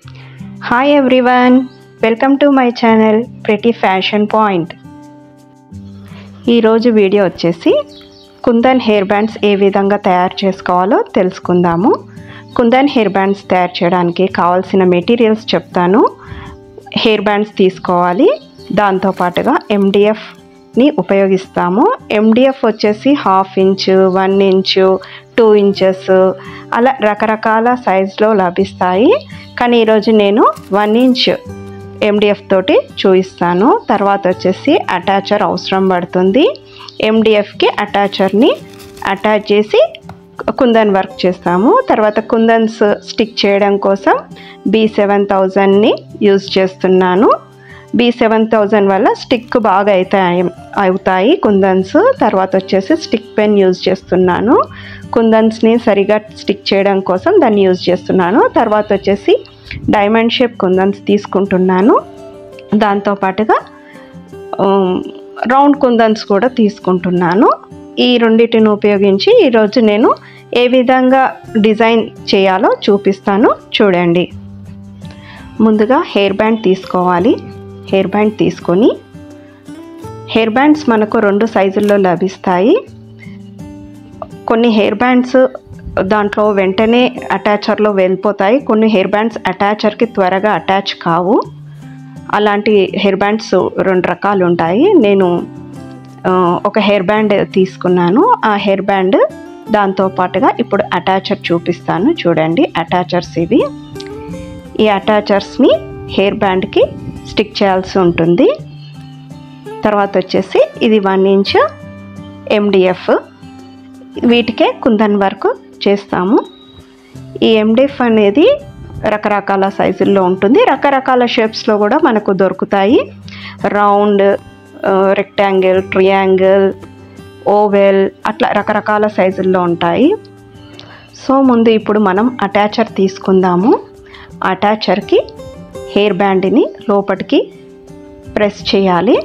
Hi everyone, welcome to my channel Pretty Fashion Point. ఈ రోజు video వచ్చేసి kundan hair bands ఏ విధంగా తయారు చేసుకోవాలో తెలుసుకుందాము. కుందన్ హెయిర్ బ్యాండ్స్ తయారు చేయడానికి కావాల్సిన మెటీరియల్స్ చెప్తాను. హెయిర్ బ్యాండ్స్ తీసుకోవాలి, దాంతో పాటుగా MDF ని ఉపయోగిస్తాము. MDF వచ్చేసి 1/2 ఇంచు, 1 ఇంచు, 2 ఇంచెస్ అలా రకరకాల సైజులో లభిస్తాయి. కానీ ఈరోజు నేను 1 ఇంచ్ MDF తోటి చూపిస్తాను. తర్వాత వచ్చేసి అటాచర్ అవసరం పడుతుంది. MDFకి అటాచర్ని అటాచ్ చేసి కుందన్ వర్క్ చేస్తాము. తర్వాత కుందన్స్ స్టిక్ చేయడం కోసం B7000ని యూజ్ చేస్తున్నాను. B7000 వల్ల స్టిక్ బాగా అవుతాయి కుందన్స్. తర్వాత వచ్చేసి స్టిక్ పెన్ యూజ్ చేస్తున్నాను. కుందన్స్ని సరిగా స్టిక్ చేయడం కోసం దాన్ని యూజ్ చేస్తున్నాను. తర్వాత వచ్చేసి డైమండ్ షేప్ కుందన్స్ తీసుకుంటున్నాను. దాంతోపాటుగా రౌండ్ కుందన్స్ కూడా తీసుకుంటున్నాను. ఈ రెండింటిని ఉపయోగించి ఈరోజు నేను ఏ విధంగా డిజైన్ చేయాలో చూపిస్తాను, చూడండి. ముందుగా హెయిర్ బ్యాండ్ తీసుకోవాలి. హెయిర్ బ్యాండ్ తీసుకొని, హెయిర్ బ్యాండ్స్ మనకు 2 సైజుల్లో లభిస్తాయి. కొన్ని హెయిర్ బ్యాండ్స్ దాంట్లో వెంటనే అటాచర్లో వెళ్ళిపోతాయి. కొన్ని హెయిర్ బ్యాండ్స్ అటాచర్కి త్వరగా అటాచ్ కావు. అలాంటి హెయిర్ బ్యాండ్స్ 2 రకాలు ఉంటాయి. నేను ఒక హెయిర్ బ్యాండ్ తీసుకున్నాను. ఆ హెయిర్ బ్యాండ్ దాంతోపాటుగా ఇప్పుడు అటాచర్ చూపిస్తాను, చూడండి. అటాచర్స్ ఇవి. ఈ అటాచర్స్ని హెయిర్ బ్యాండ్కి స్టిక్ చేయాల్సి ఉంటుంది. తర్వాత వచ్చేసి ఇది 1 ఇంచ్ MDF. వీటికే కుందన్ వర్క్ చేస్తాము. ఈ MDF అనేది రకరకాల సైజుల్లో ఉంటుంది. రకరకాల షేప్స్లో కూడా మనకు దొరుకుతాయి. రౌండ్, రెక్టాంగిల్, ట్రయాంగిల్, ఓవెల్ అట్లా రకరకాల సైజుల్లో ఉంటాయి. సో ముందు ఇప్పుడు మనం అటాచర్ తీసుకుందాము. అటాచర్కి హెయిర్ బ్యాండ్ని లోపలికి ప్రెస్ చేయాలి.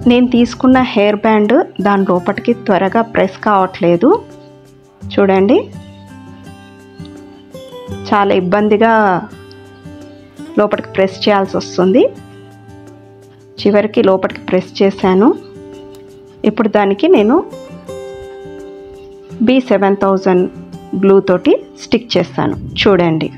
నేను తీసుకున్న హెయిర్ బ్యాండ్ దాని లోపలికి త్వరగా ప్రెస్ కావట్లేదు, చూడండి. చాలా ఇబ్బందిగా లోపలికి ప్రెస్ చేయాల్సి వస్తుంది. చివరికి లోపలికి ప్రెస్ చేశాను. ఇప్పుడు దానికి నేను B7000 గ్లూ తోటి స్టిక్ చేస్తాను, చూడండి.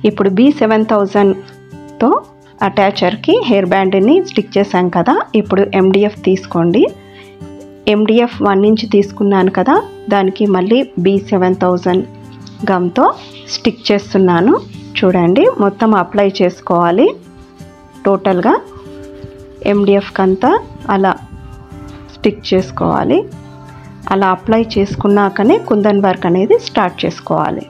ఇప్పుడు B7000తో అటాచర్కి హెయిర్ బ్యాండ్ని స్టిక్ చేశాం కదా. ఇప్పుడు MDF తీసుకోండి. MDF 1 ఇంచ్ తీసుకున్నాను కదా, దానికి మళ్ళీ B7000 గమ్తో స్టిక్ చేస్తున్నాను, చూడండి. మొత్తం అప్లై చేసుకోవాలి. టోటల్గా MDFకి అంతా అలా స్టిక్ చేసుకోవాలి. అలా అప్లై చేసుకున్నాకనే కుందన్ వర్క్ అనేది స్టార్ట్ చేసుకోవాలి.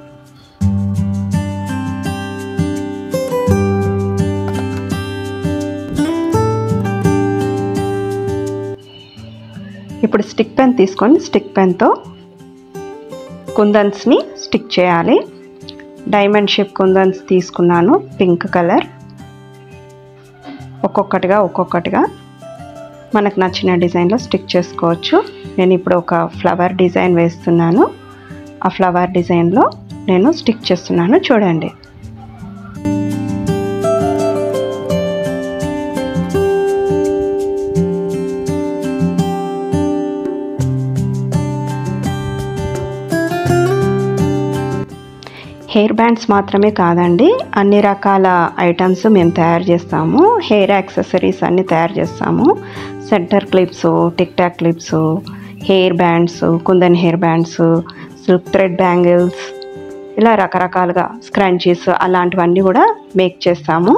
ఇప్పుడు స్టిక్ పెన్ తీసుకొని స్టిక్ పెన్తో కుందన్స్ని స్టిక్ చేయాలి. డైమండ్ షేప్ కుందన్స్ తీసుకున్నాను, పింక్ కలర్. ఒక్కొక్కటిగా మనకు నచ్చిన డిజైన్లో స్టిక్ చేసుకోవచ్చు. నేను ఇప్పుడు ఒక ఫ్లవర్ డిజైన్ వేస్తున్నాను. ఆ ఫ్లవర్ డిజైన్లో నేను స్టిక్ చేస్తున్నాను, చూడండి. హెయిర్ బ్యాండ్స్ మాత్రమే కాదండి, అన్ని రకాల ఐటమ్స్ మేము తయారు చేస్తాము. హెయిర్ యాక్సెసరీస్ అన్నీ తయారు చేస్తాము. Centre clips, tick talk clips, hair bands, kundan hair bands, silk thread bangles, ఇలా రకరకాలుగా స్క్రంచీస్ అలాంటివన్నీ కూడా మేక్ చేస్తాము.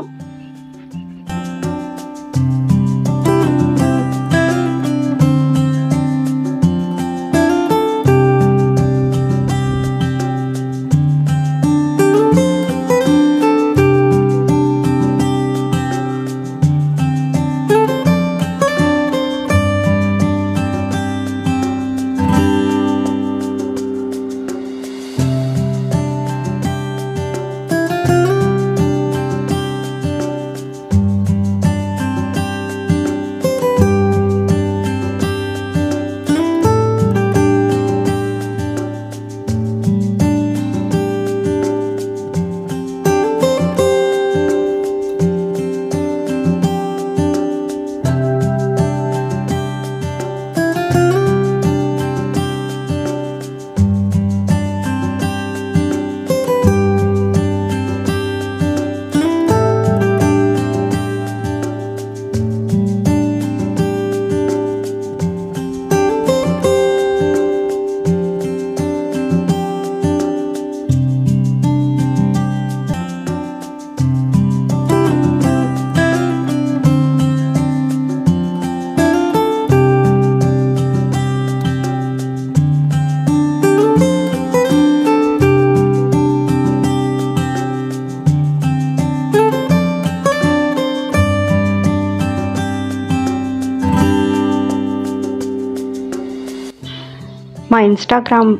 మా ఇన్స్టాగ్రామ్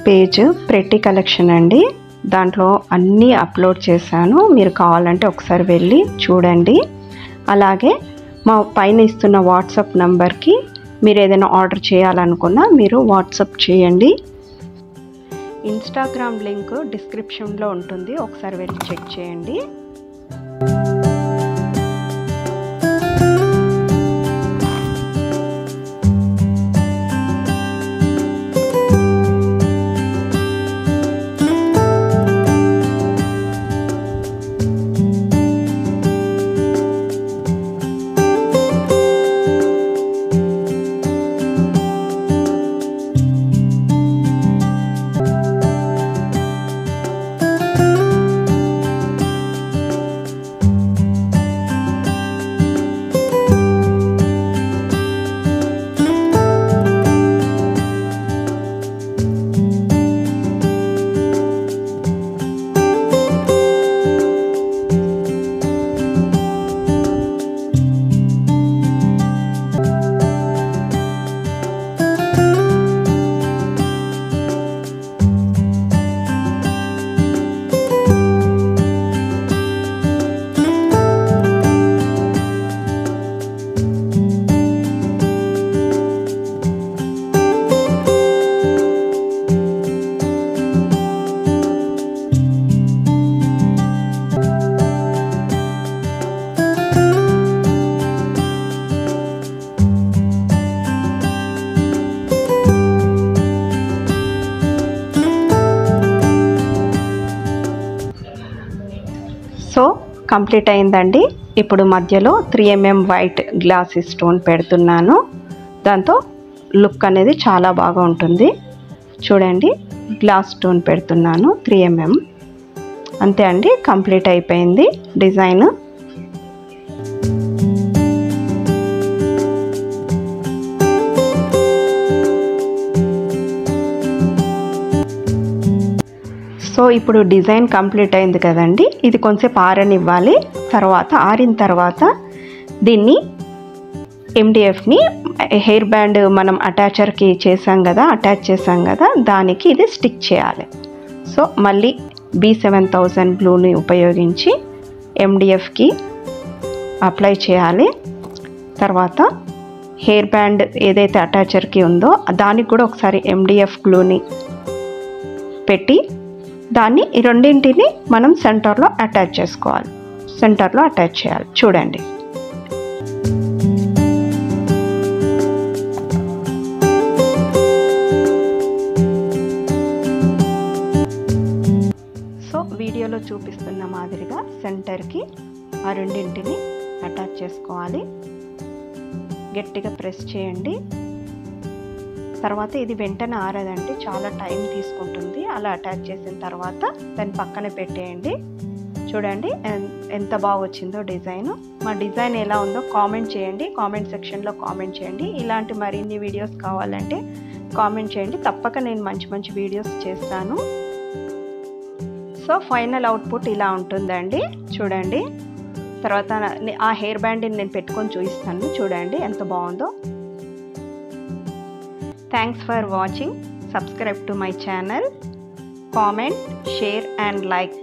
పేజ్ ప్రెట్టి కలెక్షన్ అండి. దాంట్లో అన్నీ అప్లోడ్ చేశాను. మీరు కావాలంటే ఒకసారి వెళ్ళి చూడండి. అలాగే మా పైన ఇస్తున్న వాట్సాప్ నంబర్కి మీరు ఏదైనా ఆర్డర్ చేయాలనుకున్నా మీరు వాట్సాప్ చేయండి. ఇన్స్టాగ్రామ్ లింక్ డిస్క్రిప్షన్లో ఉంటుంది, ఒకసారి వెళ్ళి చెక్ చేయండి. సో కంప్లీట్ అయిందండి. ఇప్పుడు మధ్యలో 3mm వైట్ గ్లాస్ స్టోన్ పెడుతున్నాను. దాంతో లుక్ అనేది చాలా బాగా ఉంటుంది. చూడండి, గ్లాస్ స్టోన్ పెడుతున్నాను 3mm. అంతే అండి, కంప్లీట్ అయిపోయింది డిజైన్. సో ఇప్పుడు డిజైన్ కంప్లీట్ అయింది కదండి. ఇది కొంచెంసేపు ఆరనివ్వాలి. తర్వాత ఆరిన తర్వాత దీన్ని MDFని హెయిర్ బ్యాండ్ మనం అటాచర్కి అటాచ్ చేసాం కదా, దానికి ఇది స్టిక్ చేయాలి. సో మళ్ళీ B7000 గ్లూని ఉపయోగించి MDFకి అప్లై చేయాలి. తర్వాత హెయిర్ బ్యాండ్ ఏదైతే అటాచర్కి ఉందో దానికి కూడా ఒకసారి MDF గ్లూని పెట్టి దాన్ని ఈ రెండింటిని మనం సెంటర్లో అటాచ్ చేసుకోవాలి. సెంటర్లో అటాచ్ చేయాలి. చూడండి, సో వీడియోలో చూపిస్తున్న మాదిరిగా సెంటర్కి ఆ రెండింటిని అటాచ్ చేసుకోవాలి. గట్టిగా ప్రెస్ చేయండి. తర్వాత ఇది వెంటనే ఆరదండి, చాలా టైం తీసుకుంటుంది. అలా అటాచ్ చేసిన తర్వాత దాన్ని పక్కన పెట్టేయండి. చూడండి ఎంత బాగా వచ్చిందో డిజైన్. మా డిజైన్ ఎలా ఉందో కామెంట్ చేయండి, కామెంట్ సెక్షన్లో కామెంట్ చేయండి. ఇలాంటి మరిన్ని వీడియోస్ కావాలంటే కామెంట్ చేయండి, తప్పక నేను మంచి మంచి వీడియోస్ చేస్తాను. సో ఫైనల్ అవుట్పుట్ ఇలా ఉంటుందండి. చూడండి, తర్వాత ఆ హెయిర్ బ్యాండ్ని నేను పెట్టుకొని చూపిస్తాను. చూడండి ఎంత బాగుందో. Thanks for watching. Subscribe to my channel. Comment, share and like.